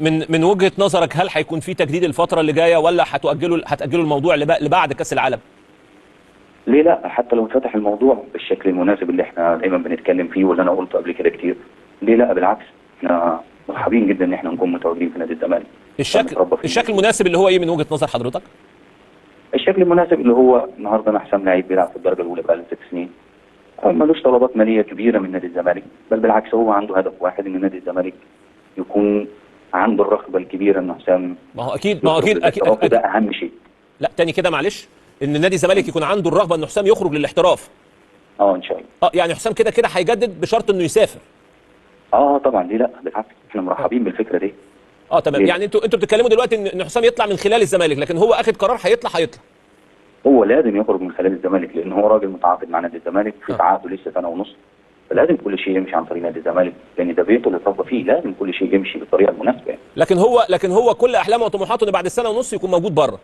من وجهة نظرك هل هيكون في تجديد الفترة اللي جاية ولا هتأجلوا الموضوع لبعد كأس العالم؟ ليه لا؟ حتى لو اتفتح الموضوع بالشكل المناسب اللي احنا دايما بنتكلم فيه واللي انا قلته قبل كده كتير، ليه لا؟ بالعكس احنا مرحبين جدا ان احنا نكون متواجدين في نادي الزمالك. الشكل المناسب اللي هو ايه من وجهة نظر حضرتك؟ الشكل المناسب اللي هو النهارده انا حسام لعيب بيلعب في الدرجه الاولى بقاله 6 سنين، ملوش طلبات ماليه كبيره من نادي الزمالك، بل بالعكس هو عنده هدف واحد ان نادي الزمالك يكون عنده الرغبه الكبيره ان حسام ما هو اكيد ده اهم شيء. لا تاني كده معلش، ان نادي الزمالك يكون عنده الرغبه ان حسام يخرج للاحتراف. ان شاء الله. يعني حسام كده هيجدد بشرط انه يسافر. طبعا ليه لا؟ بالعكس احنا مرحبين بالفكره دي. تمام. يعني انتوا بتتكلموا دلوقتي ان حسام يطلع من خلال الزمالك، لكن هو اخد قرار هيطلع. هو لازم يخرج من خلال الزمالك لان هو راجل متعاقد مع نادي الزمالك في تعاقده لسه سنه ونص، فلازم كل شيء يمشي عن طريق نادي الزمالك لان ده بيته اللي اتربى فيه، لازم كل شيء يمشي بالطريقه المناسبه. لكن هو كل احلامه وطموحاته ان بعد السنه ونص يكون موجود بره.